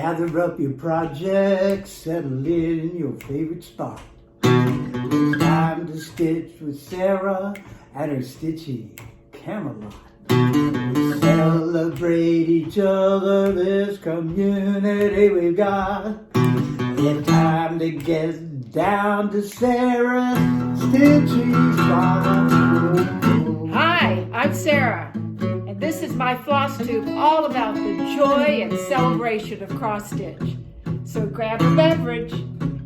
Gather up your projects, settle in your favorite spot. It's time to stitch with Sarah at her stitchy Camelot. We celebrate each other, this community we've got. It's time to get down to Sarah's stitchy spot. Hi, I'm Sarah, and this is my FlossTube, all about the joy and celebration of cross stitch. So grab a beverage,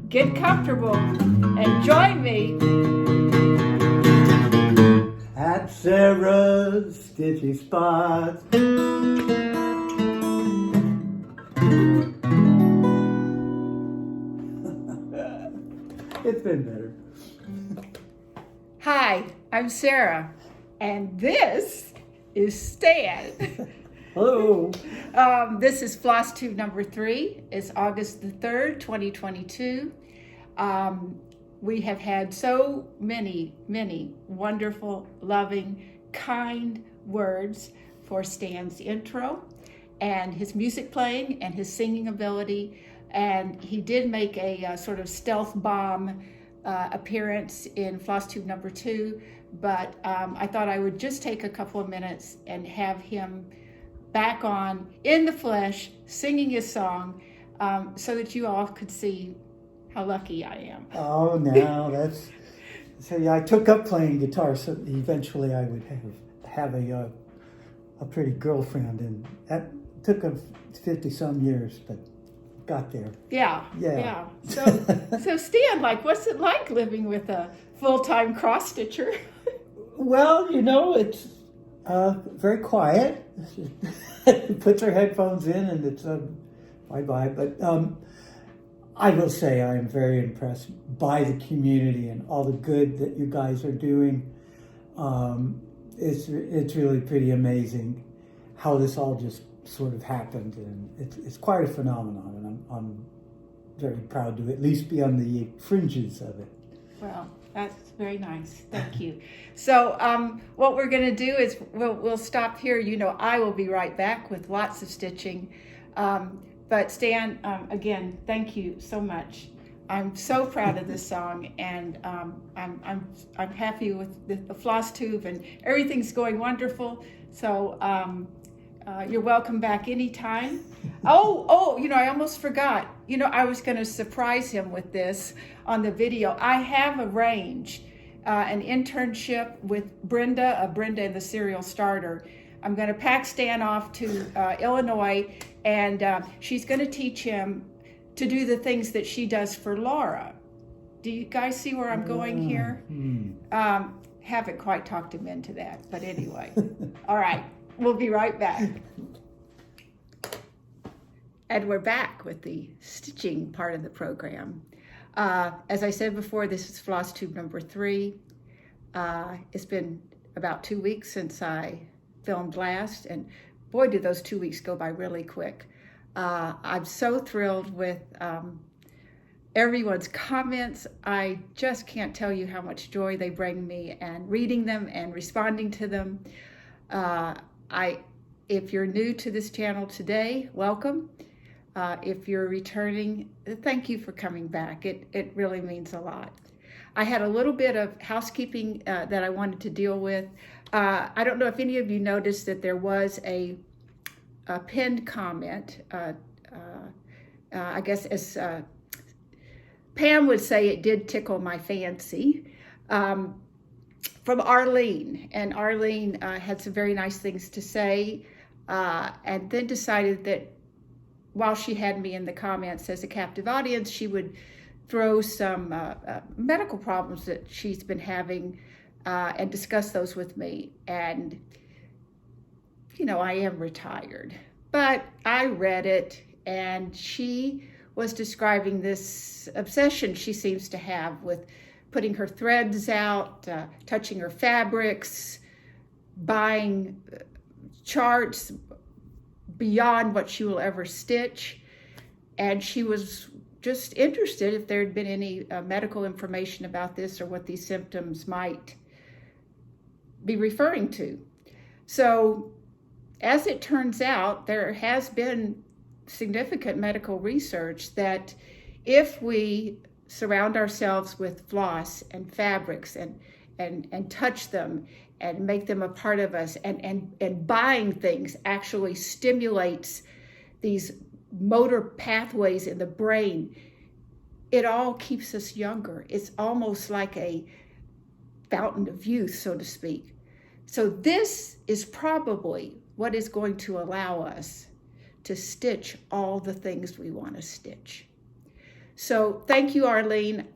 get comfortable, and join me at Sarah's stitchy spot. It's been better. Hi, I'm Sarah, and this is Stan. Hello. This is FlossTube number 3. It's August the 3rd, 2022. We have had so many wonderful, loving, kind words for Stan's intro and his music playing and his singing ability. And he did make a sort of stealth bomb appearance in FlossTube number 2, but I thought I would just take a couple of minutes and have him back on in the flesh, singing his song, so that you all could see how lucky I am. Oh, now that's... So yeah, I took up playing guitar, so eventually I would have a pretty girlfriend, and that took 50-some years, but got there. Yeah. So Stan, what's it like living with a full-time cross-stitcher? Well, it's very quiet. Puts her headphones in and it's bye-bye. But I will say I am very impressed by the community and all the good that you guys are doing. It's really pretty amazing how this all just sort of happened, and it's quite a phenomenon, and I'm very proud to at least be on the fringes of it. Well, that's very nice. Thank you. So what we're going to do is we'll stop here. I will be right back with lots of stitching. But Stan, again, thank you so much. I'm so proud of this song, and I'm happy with the FlossTube, and everything's going wonderful. So you're welcome back anytime. Oh, I almost forgot. I was going to surprise him with this on the video. I have arranged an internship with Brenda of Brenda and the Serial Starter. I'm going to pack Stan off to Illinois, and she's going to teach him to do the things that she does for Laura. Do you guys see where I'm going here? Haven't quite talked him into that, but anyway. All right, we'll be right back. And we're back with the stitching part of the program. As I said before, this is FlossTube number 3. It's been about 2 weeks since I filmed last, and boy, did those 2 weeks go by really quick. I'm so thrilled with everyone's comments. I just can't tell you how much joy they bring me, and reading them and responding to them. If you're new to this channel today, welcome. If you're returning, thank you for coming back. It really means a lot. I had a little bit of housekeeping that I wanted to deal with. I don't know if any of you noticed that there was a pinned comment. I guess as Pam would say, it did tickle my fancy, from Arlene. And Arlene had some very nice things to say, and then decided that while she had me in the comments as a captive audience, she would throw some medical problems that she's been having and discuss those with me. And, I am retired, but I read it, and she was describing this obsession she seems to have with putting her threads out, touching her fabrics, buying charts beyond what she will ever stitch. And she was just interested if there had been any medical information about this or what these symptoms might be referring to. So as it turns out, there has been significant medical research that if we surround ourselves with floss and fabrics and touch them and make them a part of us, and buying things actually stimulates these motor pathways in the brain, it all keeps us younger. It's almost like a fountain of youth, so to speak. So this is probably what is going to allow us to stitch all the things we want to stitch. So thank you, Arlene.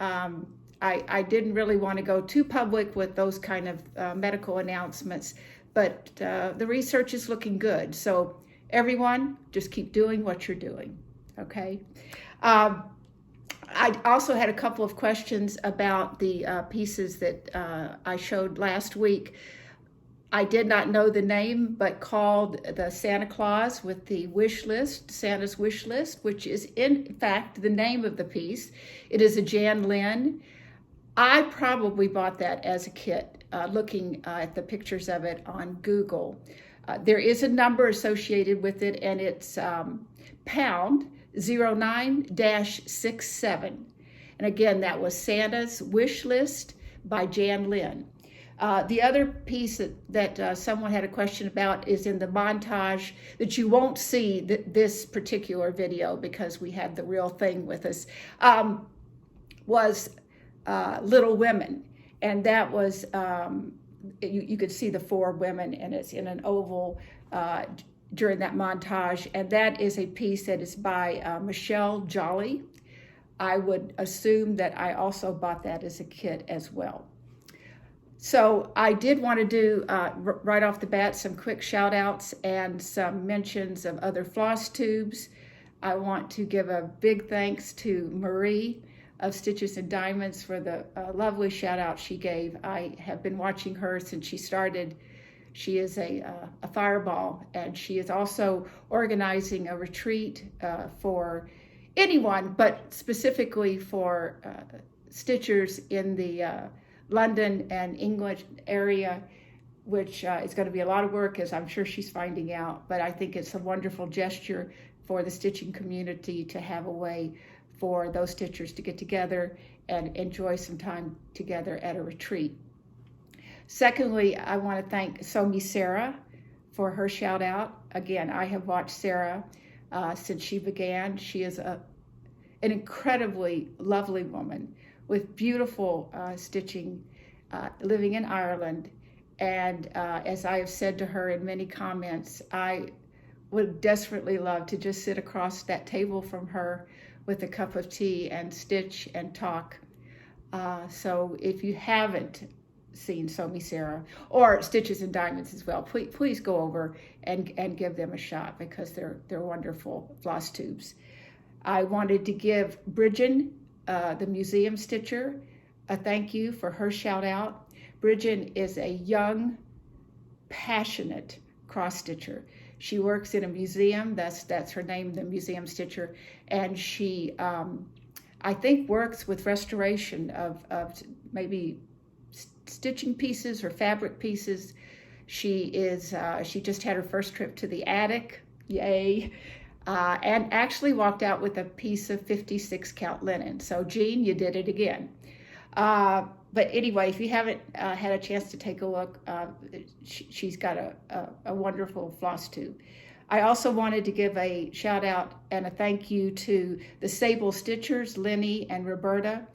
I didn't really want to go too public with those kind of medical announcements, but the research is looking good. So everyone, just keep doing what you're doing, okay? I also had a couple of questions about the pieces that I showed last week. I did not know the name, but called the Santa Claus with the wish list, Santa's wish list, which is in fact the name of the piece. It is a Jan Lynn. I probably bought that as a kit, looking at the pictures of it on Google. There is a number associated with it, and it's pound 09-67. And again, that was Santa's wish list by Jan Lynn. The other piece that someone had a question about is in the montage that you won't see this particular video because we had the real thing with us, was Little Women. And that was, you could see the 4 women, and it's in an oval during that montage. And that is a piece that is by Michelle Jolly. I would assume that I also bought that as a kit as well. So I did want to do, right off the bat, some quick shout outs and some mentions of other FlossTubes. I want to give a big thanks to Marie of Stitches and Diamonds for the lovely shout out she gave. I have been watching her since she started. She is a fireball, and she is also organizing a retreat for anyone, but specifically for stitchers in the London and England area, which is going to be a lot of work, as I'm sure she's finding out. But I think it's a wonderful gesture for the stitching community to have a way for those stitchers to get together and enjoy some time together at a retreat. Secondly, I want to thank Somi Sarah for her shout out. Again, I have watched Sarah since she began. She is an incredibly lovely woman with beautiful stitching, living in Ireland. And as I have said to her in many comments, I would desperately love to just sit across that table from her with a cup of tea and stitch and talk. So if you haven't seen Somi Sarah, or Stitches and Diamonds as well, please go over and give them a shot, because they're wonderful FlossTubes. I wanted to give Brijin, the museum stitcher, a thank you for her shout out. Brijin is a young, passionate cross stitcher. She works in a museum, that's her name, the museum stitcher, and she, I think, works with restoration of maybe stitching pieces or fabric pieces. She just had her first trip to the attic, yay, and actually walked out with a piece of 56 count linen. So Jean, you did it again. But anyway, if you haven't had a chance to take a look, she's got a wonderful FlossTube. I also wanted to give a shout out and a thank you to the Sable Stitchers, Linnie and Roberta.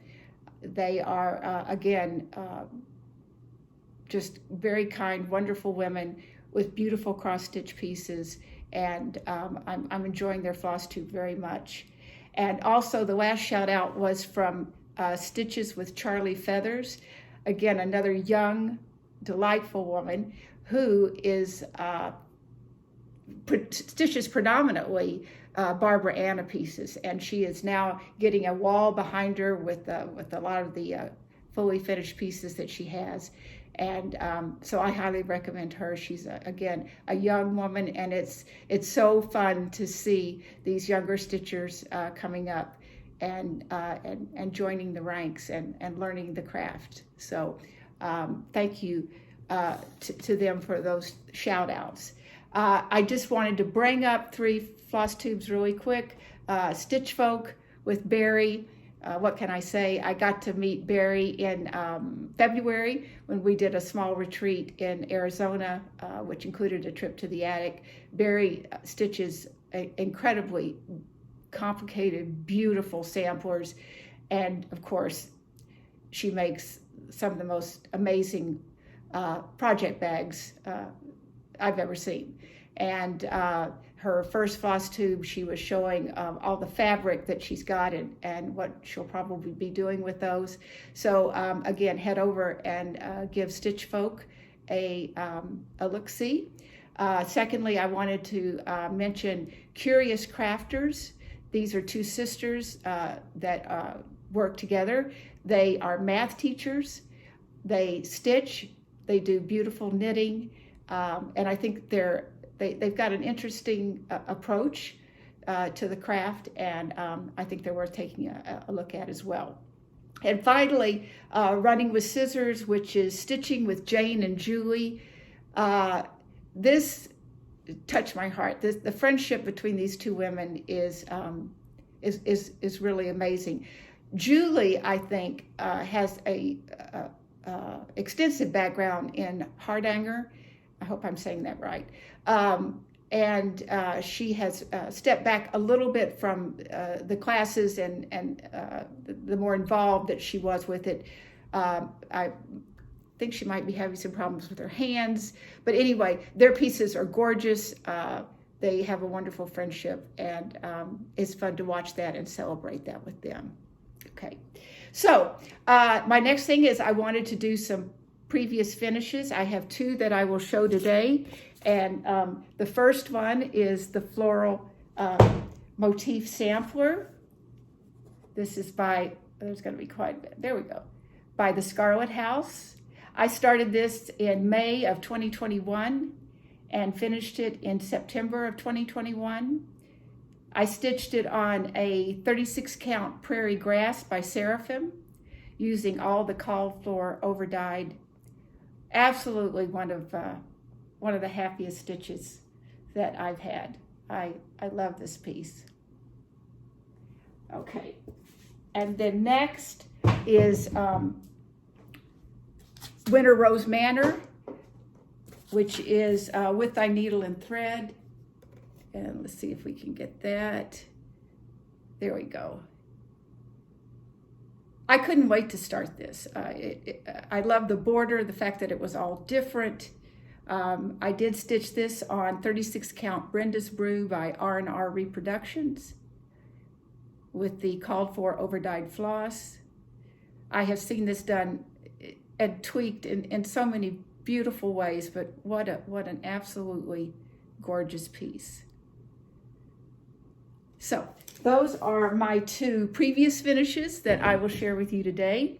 They are, again, just very kind, wonderful women with beautiful cross-stitch pieces, and I'm enjoying their FlossTube very much. And also the last shout out was from Stitches with Charley Feathers. Again, another young, delightful woman who is stitches predominantly Barbara Anna pieces, and she is now getting a wall behind her with a lot of the fully finished pieces that she has. And so I highly recommend her. She's again a young woman, and it's so fun to see these younger stitchers coming up and joining the ranks and learning the craft. So thank you to them for those shout outs. I just wanted to bring up 3 FlossTubes really quick. Stitch Folk with Barrie. What can I say? I got to meet Barrie in February when we did a small retreat in Arizona, which included a trip to the attic. Barrie stitches incredibly complicated, beautiful samplers. And of course, she makes some of the most amazing project bags I've ever seen. And her first floss tube, she was showing all the fabric that she's got and what she'll probably be doing with those. So again, head over and give Stitch Folk a look-see. Secondly, I wanted to mention Curious Crafters. These are 2 sisters that work together. They are math teachers. They stitch. They do beautiful knitting. And I think they've got an interesting approach to the craft, and I think they're worth taking a look at as well. And finally, Running with Scissors, which is stitching with Jane and Julie. This touched my heart. The friendship between these 2 women is really amazing. Julie, I think, has a extensive background in hardanger. I hope I'm saying that right. And she has stepped back a little bit from the classes and the more involved that she was with it. I think she might be having some problems with her hands. But anyway, their pieces are gorgeous. They have a wonderful friendship, and it's fun to watch that and celebrate that with them. Okay, so my next thing is I wanted to do some previous finishes. I have 2 that I will show today, and the first one is the floral motif sampler. This is by, there's going to be quite a bit, there we go, by the Scarlet House. I started this in May of 2021 and finished it in September of 2021. I stitched it on a 36 count prairie grass by Seraphim using all the called for over dyed. Absolutely one of the happiest stitches that I've had. I love this piece. Okay, and then next is Winter Rose Manor, which is With Thy Needle and Thread. And let's see if we can get that. There we go. I couldn't wait to start this. I love the border, the fact that it was all different. I did stitch this on 36 count Brenda's Brew by R&R Reproductions with the called for over dyed floss. I have seen this done and tweaked in so many beautiful ways, but what an absolutely gorgeous piece. So those are my 2 previous finishes that I will share with you today.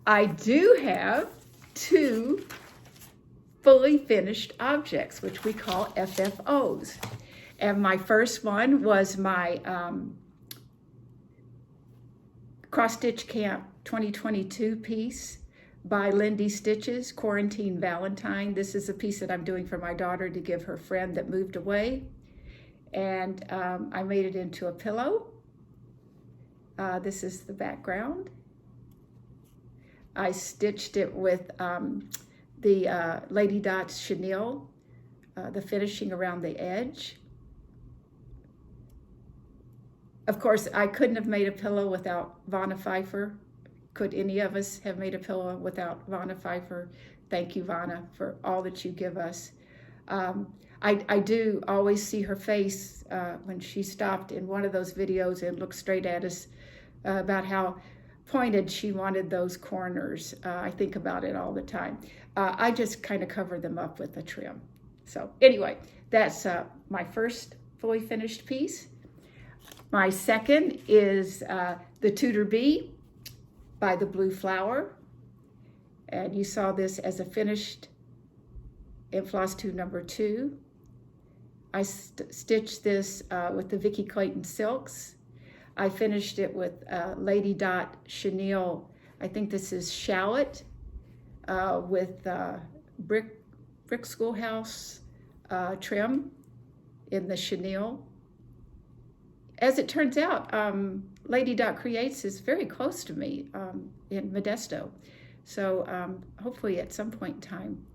I do have 2 fully finished objects, which we call FFOs. And my first one was my Cross Stitch Camp 2022 piece by Lindy Stitches, Quarantine Valentine. This is a piece that I'm doing for my daughter to give her friend that moved away. And I made it into a pillow. This is the background. I stitched it with the Lady Dots chenille, the finishing around the edge. Of course, I couldn't have made a pillow without Vanna Pfeiffer. Could any of us have made a pillow without Vanna Pfeiffer? Thank you, Vanna, for all that you give us. I do always see her face when she stopped in one of those videos and looked straight at us about how pointed she wanted those corners. I think about it all the time. I just kind of cover them up with a trim. So anyway, that's my first fully finished piece. My second is the Tudor Bee by the Blue Flower. And you saw this as a finished in FlossTube number 2. I stitched this with the Vicki Clayton Silks. I finished it with Lady Dot chenille. I think this is Shallot with Brick Schoolhouse trim in the chenille. As it turns out, Lady Dot Creates is very close to me in Modesto. So hopefully at some point in time,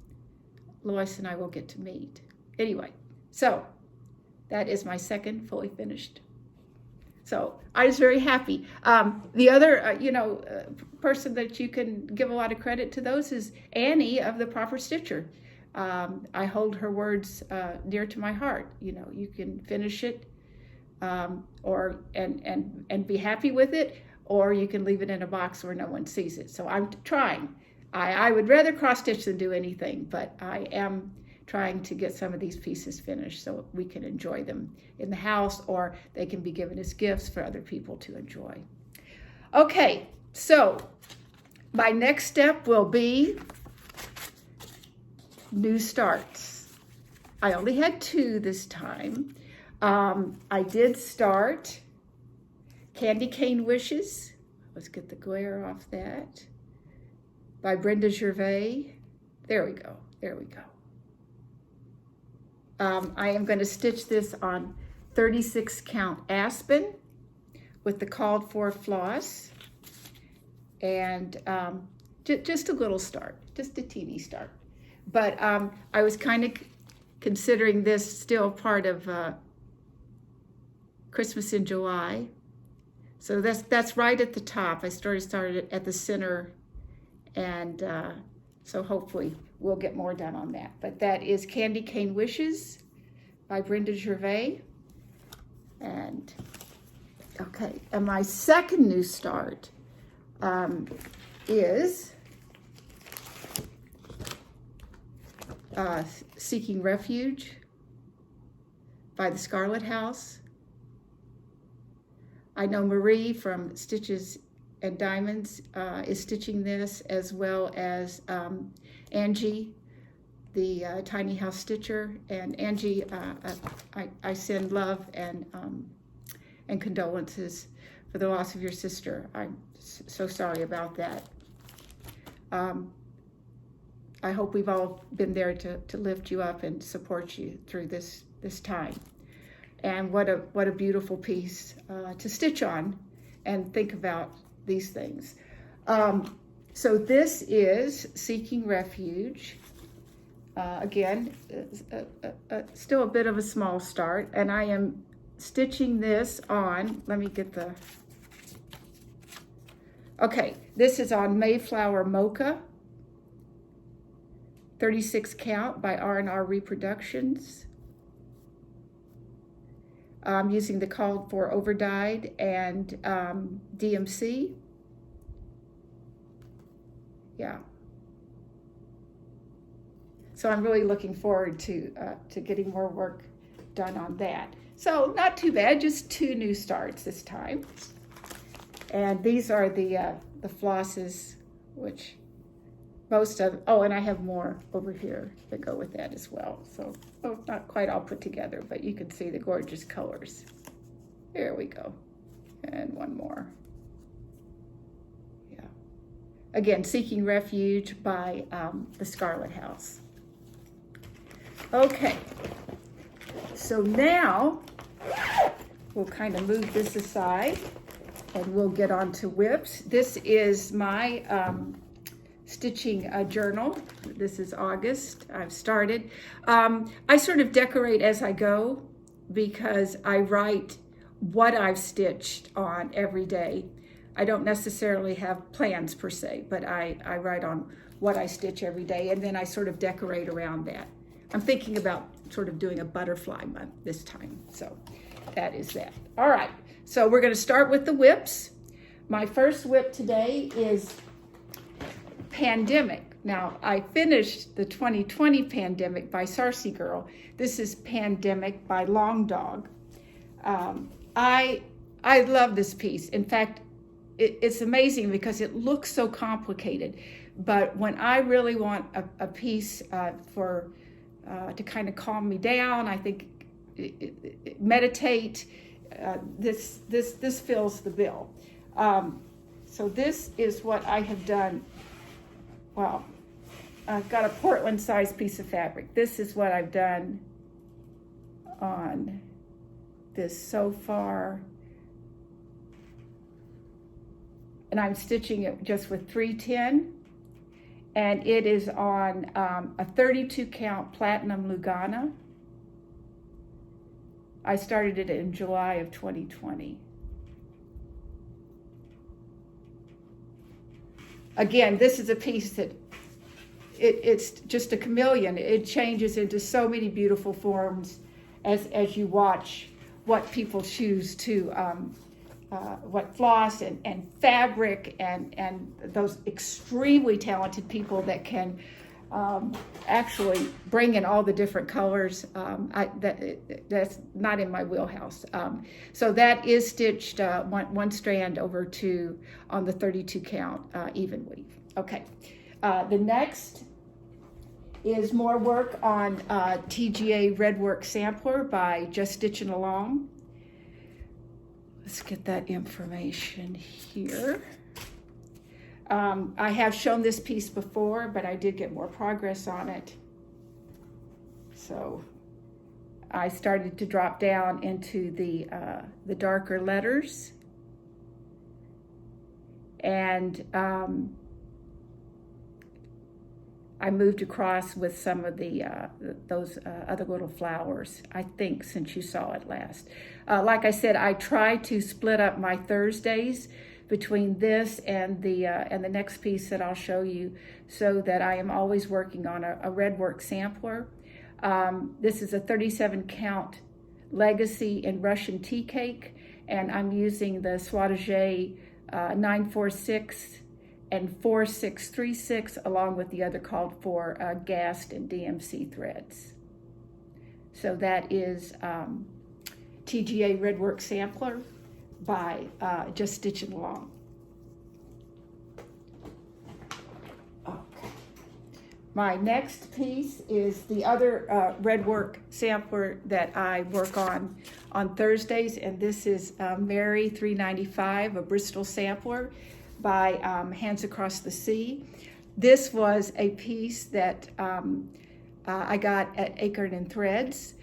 Lois and I will get to meet. Anyway, so that is my second fully finished. So I was very happy. The other, person that you can give a lot of credit to those is Annie of the Proper Stitcher. I hold her words near to my heart. You can finish it or be happy with it, or you can leave it in a box where no one sees it. So I'm trying. I would rather cross stitch than do anything, but I am trying to get some of these pieces finished so we can enjoy them in the house, or they can be given as gifts for other people to enjoy. Okay, so my next step will be new starts. I only had 2 this time. I did start Candy Cane Wishes. Let's get the glare off that. By Brenda Gervais. There we go. I am going to stitch this on 36 count aspen with the called for floss, and just a little start, just a teeny start. But I was kind of considering this still part of Christmas in July, so that's right at the top. I started at the center, and so hopefully we'll get more done on that. But that is Candy Cane Wishes by Brenda Gervais. And okay, and my second new start is Seeking Refuge by the Scarlet House. I know Marie from Stitches and Diamonds is stitching this, as well as Angie, the Tiny House Stitcher. And Angie, I send love and condolences for the loss of your sister. I'm so sorry about that. I hope we've all been there to lift you up and support you through this time. And what a beautiful piece to stitch on and think about these things. So this is Seeking Refuge. Again, still a bit of a small start, and I am stitching this on, let me get the, okay, this is on Mayflower Mocha, 36 count by R&R Reproductions. I'm using the called for overdyed and DMC. Yeah. So I'm really looking forward to getting more work done on that. So not too bad, just 2 new starts this time. And these are the flosses, which most of, oh, and I have more over here that go with that as well. So, not quite all put together, but you can see the gorgeous colors. There we go. And one more. Yeah. Again, Seeking Refuge by the Scarlet House. Okay. So now we'll kind of move this aside and we'll get on to whips. This is my stitching journal. This is August. I've started. I sort of decorate as I go because I write what I've stitched on every day. I don't necessarily have plans per se, but I write on what I stitch every day, and then I sort of decorate around that. I'm thinking about sort of doing a butterfly month this time, so that is that. All right, so we're going to start with the whips. My first whip today is Pandemic. Now, I finished the 2020 Pandemic by Sarcy Girl. This is Pandemic by Long Dog. I love this piece. In fact, it's amazing because it looks so complicated. But when I really want a piece to kind of calm me down, I think meditate, this fills the bill. So this is what I have done. Well, I've got a Portland size piece of fabric. This is what I've done on this so far. And I'm stitching it just with 310. And it is on a 32 count platinum Lugana. I started it in July of 2020. Again, this is a piece that it's just a chameleon. It changes into so many beautiful forms as you watch what people choose to, what floss and fabric and those extremely talented people that can actually bring in all the different colors. That's not in my wheelhouse. So that is stitched one strand over two on the 32 count even weave. Okay, the next is more work on TGA Redwork Sampler by Just Stitching Along. Let's get that information here. I have shown this piece before, but I did get more progress on it. So I started to drop down into the darker letters. And I moved across with some of those other little flowers, I think, since you saw it last. Like I said, I try to split up my Thursdays between this and the next piece that I'll show you, so that I am always working on a redwork sampler. This is a 37 count Legacy in Russian tea cake, and I'm using the Swatagé 946 and 4636 along with the other called for GAST and DMC threads. So that is TGA Redwork Sampler by Just Stitching Along. Okay. My next piece is the other Redwork sampler that I work on Thursdays, and this is Mary 395, a Bristol sampler by Hands Across the Sea. This was a piece that I got at Acorn and Threads.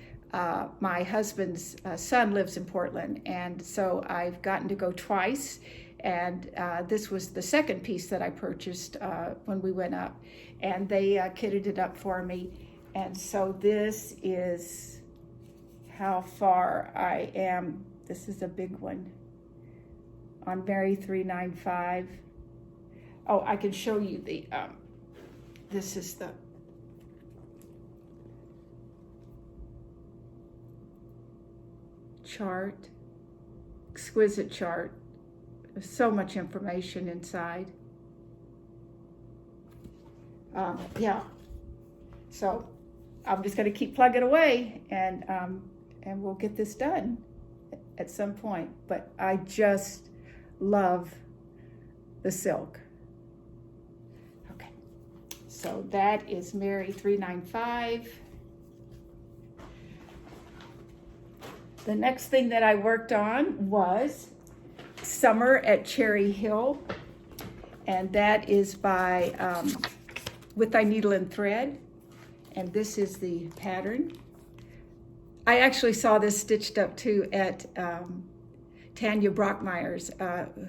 My husband's son lives in Portland, and so I've gotten to go twice, and this was the second piece that I purchased when we went up, and they kitted it up for me. And so this is how far I am. This is a big one on Barrie 395. Oh, I can show you the, this is the chart, exquisite chart. There's so much information inside. Yeah, so I'm just gonna keep plugging away, and we'll get this done at some point. But I just love the silk. Okay, so that is Mary 395. The next thing that I worked on was Summer at Cherry Hill, and that is by With Thy Needle and Thread, and this is the pattern. I actually saw this stitched up too at Tanya Brockmeyer's,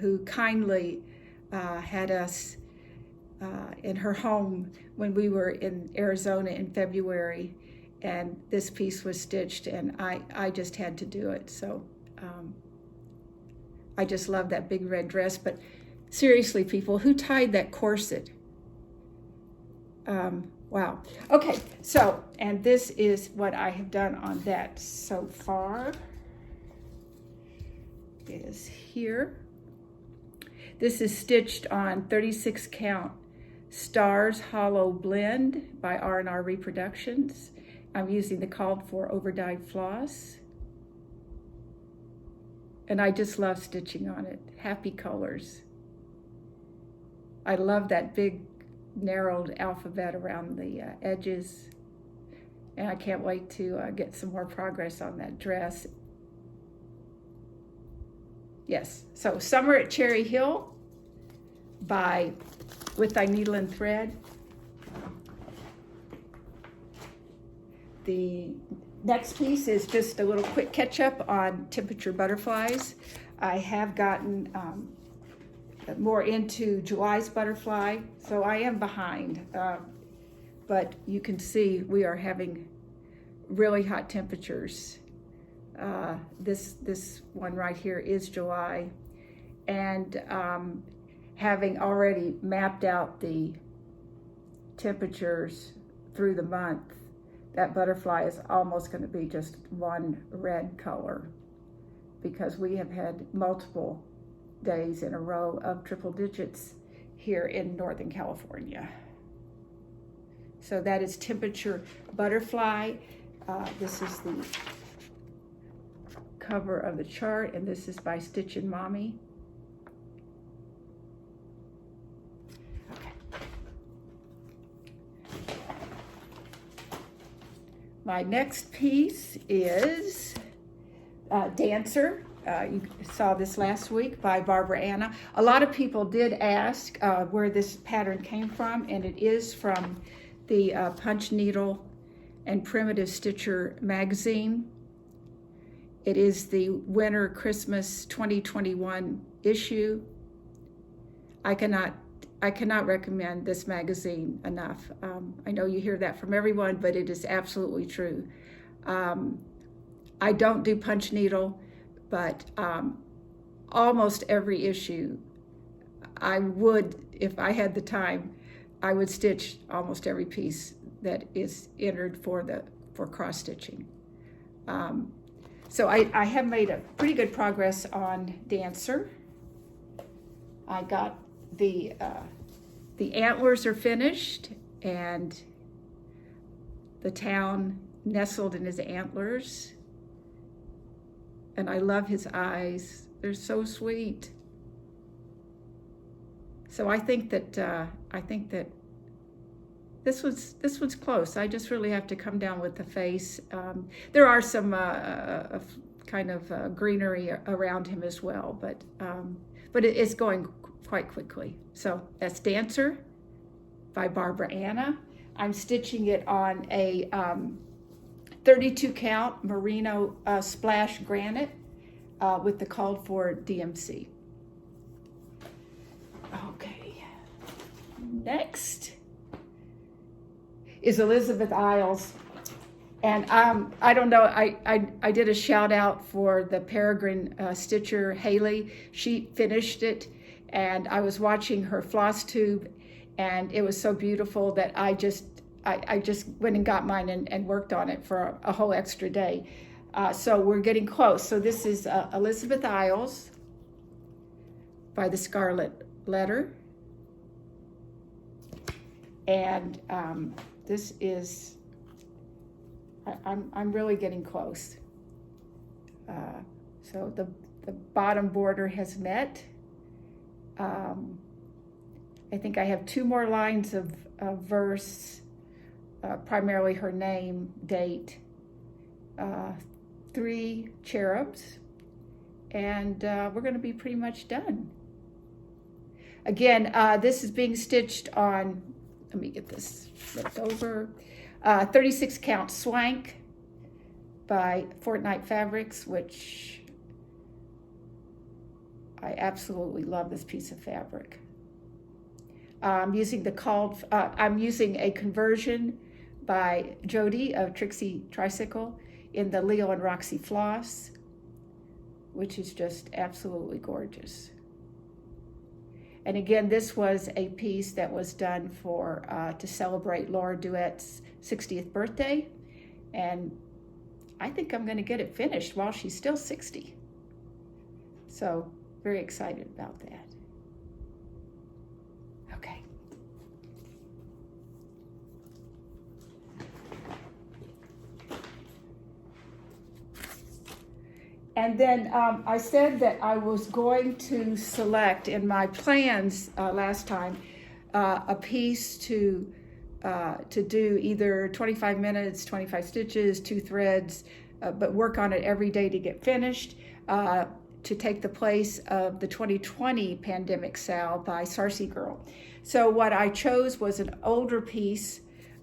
who kindly had us in her home when we were in Arizona in February, and this piece was stitched, and I just had to do it. So I just love that big red dress. But seriously, people, who tied that corset? Wow. Okay, so, and this is what I have done on that so far. Is here. This is stitched on 36 count Stars Hollow Blend by R&R Reproductions. I'm using the called for overdyed floss, and I just love stitching on it. Happy colors. I love that big narrowed alphabet around the edges, and I can't wait to get some more progress on that dress. Yes, so Summer at Cherry Hill by With Thy Needle and Thread. The Next piece is just a little quick catch up on temperature butterflies. I have gotten more into July's butterfly, so I am behind. But you can see we are having really hot temperatures. This one right here is July, and having already mapped out the temperatures through the month, that butterfly is almost going to be just one red color, because we have had multiple days in a row of triple digits here in Northern California. So that is temperature butterfly. This is the cover of the chart, and this is by Stitch and Mommy. Okay. My next piece is Dancer. You saw this last week by Brenda and Anna. A lot of people did ask where this pattern came from, and it is from the Punch Needle and Primitive Stitcher magazine. It is the Winter Christmas 2021 issue. I cannot recommend this magazine enough. I know you hear that from everyone, but it is absolutely true. I don't do Punch Needle, but almost every issue, I would, if I had the time, I would stitch almost every piece that is entered for cross stitching. So I have made a pretty good progress on Dancer. I got the antlers are finished, and the town nestled in his antlers. And I love his eyes. They're so sweet. So I think that this one's close. I just really have to come down with the face. There are some kind of greenery around him as well, but it's going quite quickly. So that's Dancer by Brenda and Anna. I'm stitching it on a 32 count merino splash granite with the called for DMC. Okay, next is Elizabeth Isles, and I don't know, I did a shout out for the Peregrine stitcher Haley. She finished it, and I was watching her FlossTube, and it was so beautiful that I just went and got mine and worked on it for a whole extra day. So we're getting close. So this is Elizabeth Isles by the Scarlet Letter. And this is, I'm really getting close. So the bottom border has met. I think I have 2 more lines of verse, primarily her name, date, 3 cherubs, and we're going to be pretty much done. Again, this is being stitched on, let me get this flipped over, 36 count swank by Fortnite Fabrics, which I absolutely love this piece of fabric. I'm using I'm using a conversion by Jody of Trixie Tricycle in the Leo and Roxy floss, which is just absolutely gorgeous. And again, this was a piece that was done to celebrate Laura Duet's 60th birthday, and I think I'm going to get it finished while she's still 60. So very excited about that. Okay. And then I said that I was going to select in my plans last time a piece to do either 25 minutes, 25 stitches, 2 threads, but work on it every day to get finished, to take the place of the 2020 Pandemic Sal by Sarcy Girl. So what I chose was an older piece,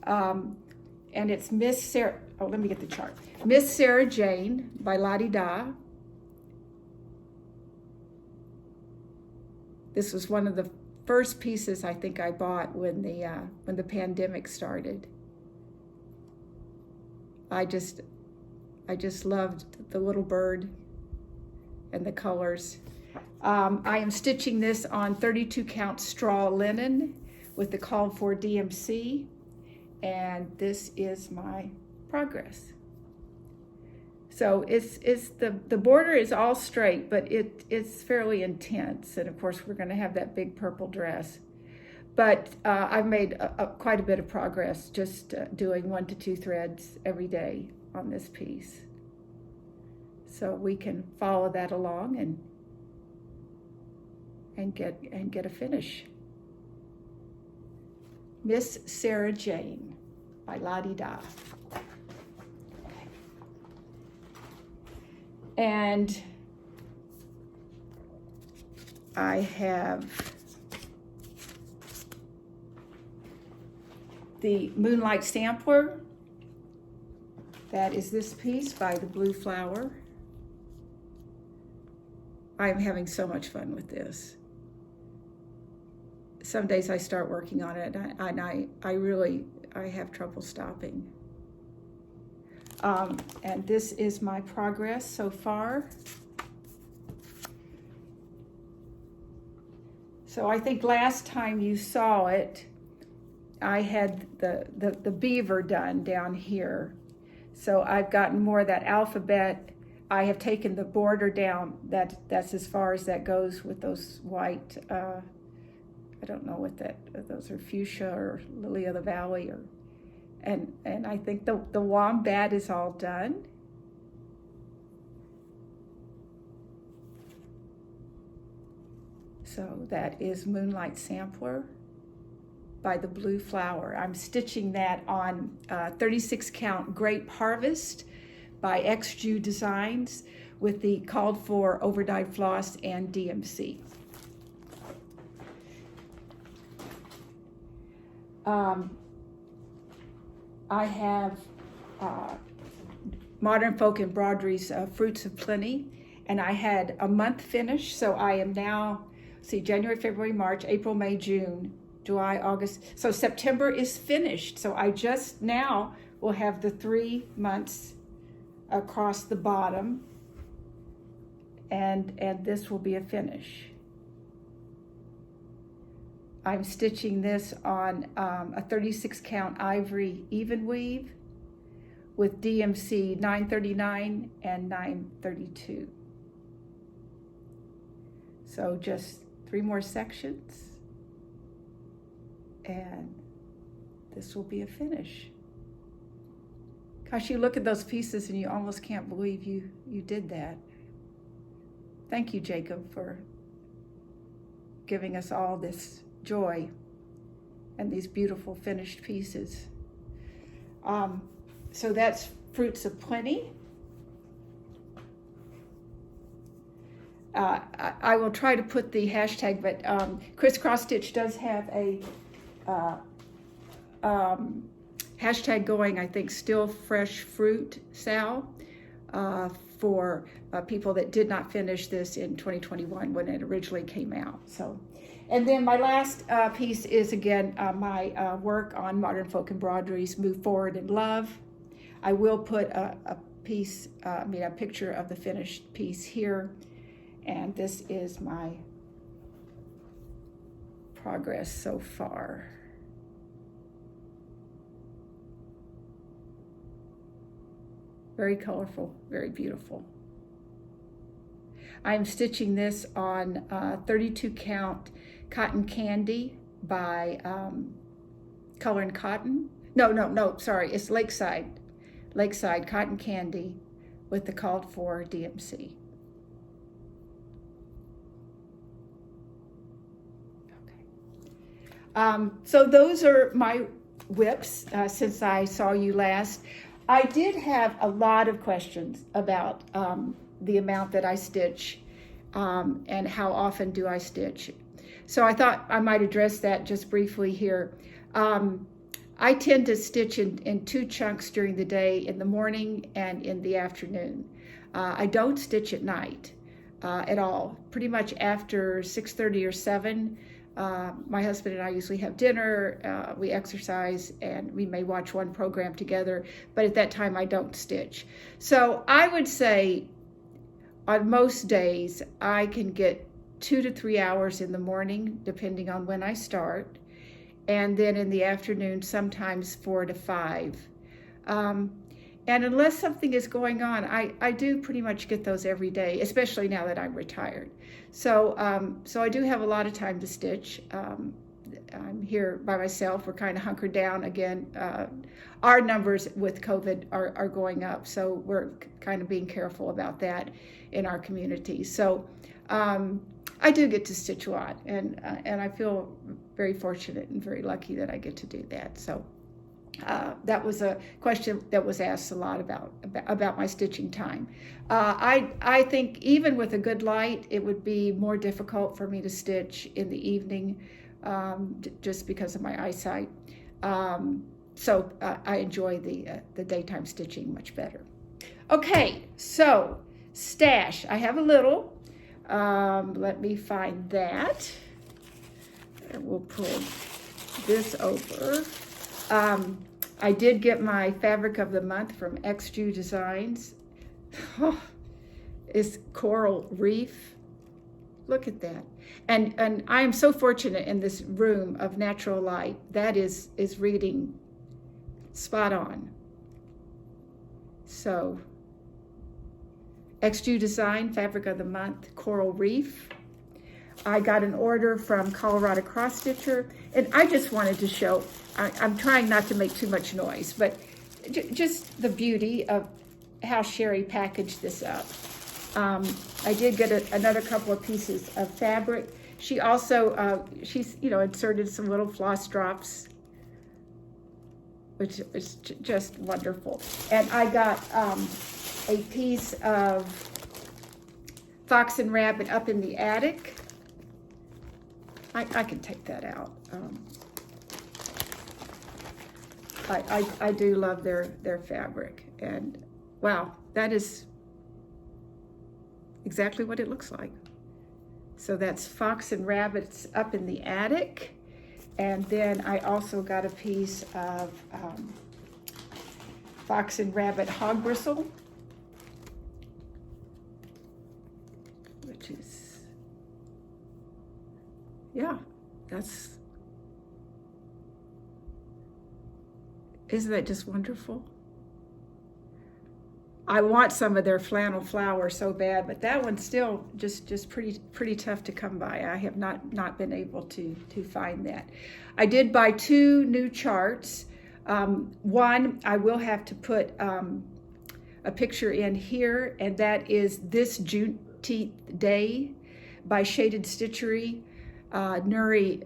and it's Miss Oh, let me get the chart. Miss Sarah Jane by Lottie Da. This was one of the first pieces I think I bought when the pandemic started. I just loved the little bird and the colors. I am stitching this on 32 count straw linen with the called for DMC, and this is my progress. So it's the border is all straight, but it's fairly intense, and of course we're going to have that big purple dress. But I've made quite a bit of progress just doing 1 to 2 threads every day on this piece. So we can follow that along and get a finish. Miss Sarah Jane by Lottie Da. And I have the Moonlight Sampler. That is this piece by the Blue Flower. I'm having so much fun with this. Some days I start working on it and I have trouble stopping. And this is my progress so far. So I think last time you saw it, I had the beaver done down here. So I've gotten more of that alphabet. I have taken the border down. That's as far as that goes with those white, I don't know what those are, fuchsia or lily of the valley, and I think the wombat is all done. So that is Moonlight Sampler by the Blue Flower. I'm stitching that on 36 count Grape Harvest by XJU Designs with the called for overdyed floss and DMC. I have Modern Folk Embroidery's Fruits of Plenty, and I had a month finished, so I am now, January, February, March, April, May, June, July, August. So September is finished, so I just now will have the 3 months across the bottom, and this will be a finish. I'm stitching this on a 36 count ivory even weave with DMC 939 and 932. So just 3 more sections and this will be a finish. Gosh, you look at those pieces and you almost can't believe you did that. Thank you, Jacob, for giving us all this joy and these beautiful finished pieces. So that's Fruits of Plenty. I will try to put the hashtag, but Crisscross Stitch does have a hashtag going, I think, Still Fresh Fruit Sal, for people that did not finish this in 2021 when it originally came out. So, and then my last piece is again my work on Modern Folk Embroidery's Move Forward in Love. I will put a picture of the finished piece here, and this is my progress so far. Very colorful, very beautiful. I'm stitching this on 32 count Cotton Candy by Color and Cotton. No, sorry, it's Lakeside Cotton Candy with the called for DMC. Okay. So those are my whips since I saw you last. I did have a lot of questions about the amount that I stitch and how often do I stitch. So I thought I might address that just briefly here. I tend to stitch in two chunks during the day, in the morning and in the afternoon. I don't stitch at night at all. Pretty much after 6:30 or 7, my husband and I usually have dinner, we exercise, and we may watch one program together, but at that time I don't stitch. So I would say on most days I can get 2 to 3 hours in the morning, depending on when I start, and then in the afternoon sometimes 4 to 5. And unless something is going on, I do pretty much get those every day, especially now that I'm retired. So I do have a lot of time to stitch. I'm here by myself. We're kind of hunkered down again. Our numbers with COVID are going up, so we're kind of being careful about that in our community. So I do get to stitch a lot, and I feel very fortunate and very lucky that I get to do that. So. That was a question that was asked a lot about my stitching time. I think even with a good light, it would be more difficult for me to stitch in the evening, just because of my eyesight. So I enjoy the daytime stitching much better. Okay, so stash. I have a little. Let me find that. And we'll pull this over. I did get my fabric of the month from XJU Designs. Oh, it's Coral Reef. Look at that. And I am so fortunate in this room of natural light. That is reading spot on. So, XJU Design, fabric of the month, Coral Reef. I got an order from Colorado Cross Stitcher, and I just wanted to show, I'm trying not to make too much noise, but just the beauty of how Sherry packaged this up. I did get another couple of pieces of fabric. She also, she's inserted some little floss drops, which is just wonderful. And I got a piece of Fox and Rabbit Up in the Attic. I can take that out. I do love their fabric, and wow, that is exactly what it looks like. So that's Fox and Rabbits Up in the Attic, and then I also got a piece of Fox and Rabbit Hog Bristle, which is, yeah, isn't that just wonderful? I want some of their flannel flower so bad, but that one's still just pretty tough to come by. I have not been able to find that. I did buy 2 new charts. One, I will have to put a picture in here, and that is This Juneteenth Day by Shaded Stitchery. Nuri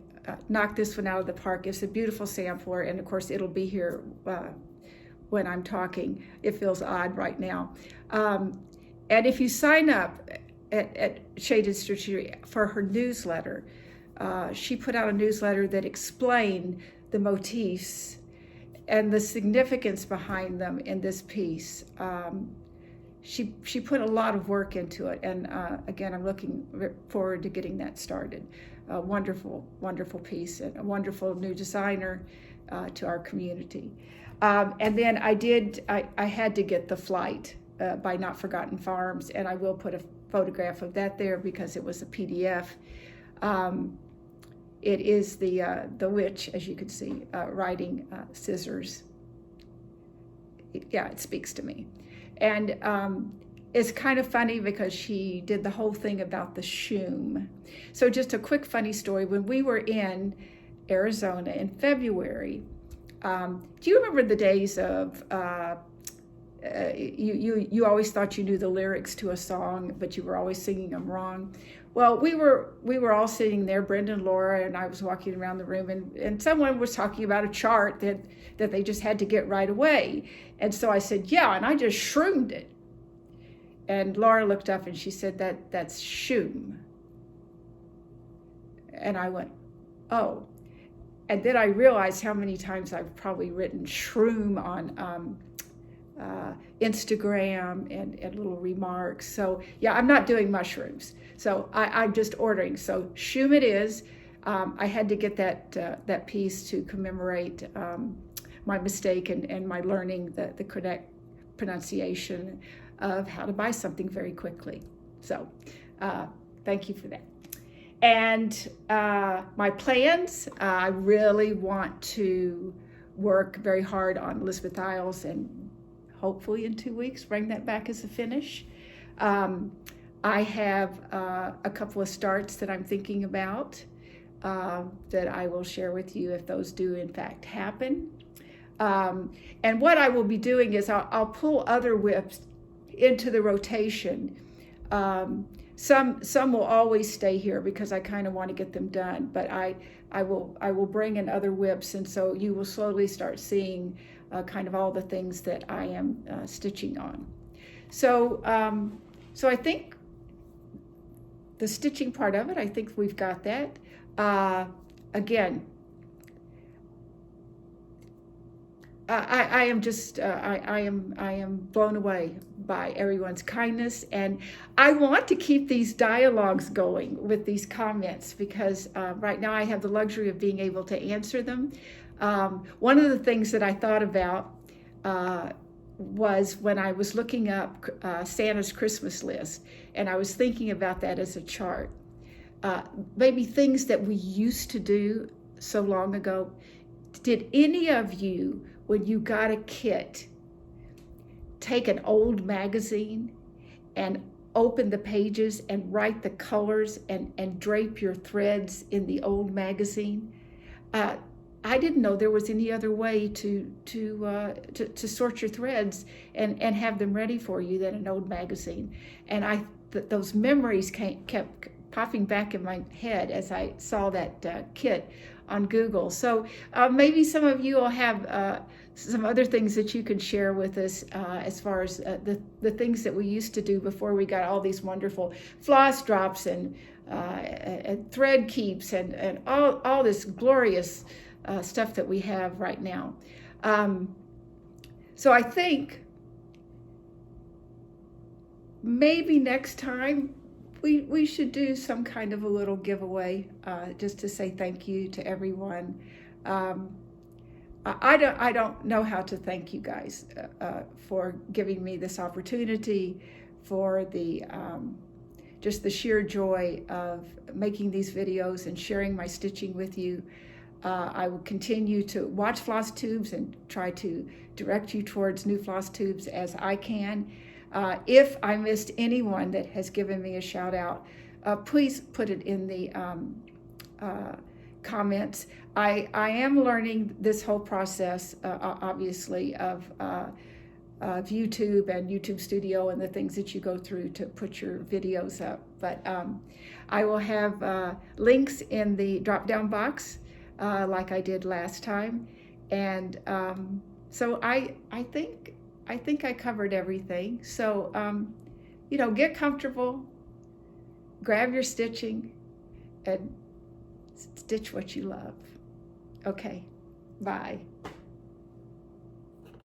knocked this one out of the park. It's a beautiful sampler, and of course it'll be here when I'm talking. It feels odd right now. And if you sign up at Shaded Stitchery for her newsletter, she put out a newsletter that explained the motifs and the significance behind them in this piece. She put a lot of work into it, and again, I'm looking forward to getting that started. A wonderful, wonderful piece, and a wonderful new designer to our community. And then I had to get The Flight by Not Forgotten Farms, and I will put a photograph of that there because it was a PDF. It is the witch, as you can see, riding scissors. It speaks to me. And it's kind of funny because she did the whole thing about the shoom. So just a quick funny story. When we were in Arizona in February, do you remember the days of you always thought you knew the lyrics to a song, but you were always singing them wrong? Well, we were all sitting there, Brenda and Laura, and I was walking around the room, and someone was talking about a chart that they just had to get right away. And so I said, yeah, and I just shroomed it. And Laura looked up and she said, that's shoom. And I went, oh. and then I realized how many times I've probably written shroom on Instagram and little remarks. So yeah, I'm not doing mushrooms. So I'm just ordering. So shoom it is. I had to get that piece to commemorate my mistake and my learning the correct pronunciation of how to buy something very quickly. So thank you for that. And my plans, I really want to work very hard on Elizabeth Isles and hopefully in 2 weeks bring that back as a finish. I have a couple of starts that I'm thinking about that I will share with you if those do in fact happen. And what I will be doing is I'll pull other whips into the rotation. Some will always stay here because I kind of want to get them done, but I will bring in other whips, and so you will slowly start seeing kind of all the things that I am stitching on. So I think the stitching part of it, I think we've got that. Again, I am just I am blown away by everyone's kindness, and I want to keep these dialogues going with these comments because right now I have the luxury of being able to answer them. One of the things that I thought about was when I was looking up Santa's Christmas list, and I was thinking about that as a chart. Maybe things that we used to do so long ago. Did any of you, when you got a kit, take an old magazine and open the pages and write the colors and drape your threads in the old magazine? I didn't know there was any other way to sort your threads and have them ready for you than an old magazine. And those memories kept popping back in my head as I saw that kit on Google. So maybe some of you will have some other things that you can share with us as far as the things that we used to do before we got all these wonderful floss drops and thread keeps and all this glorious stuff that we have right now. So I think maybe next time we should do some kind of a little giveaway just to say thank you to everyone. I don't know how to thank you guys for giving me this opportunity, for the just the sheer joy of making these videos and sharing my stitching with you. I will continue to watch FlossTubes and try to direct you towards new FlossTubes as I can. If I missed anyone that has given me a shout out, please put it in the comments. I am learning this whole process, obviously, of YouTube and YouTube Studio and the things that you go through to put your videos up. But I will have links in the drop-down box like I did last time. And so I think I covered everything. So, get comfortable, grab your stitching, and stitch what you love. Okay, bye.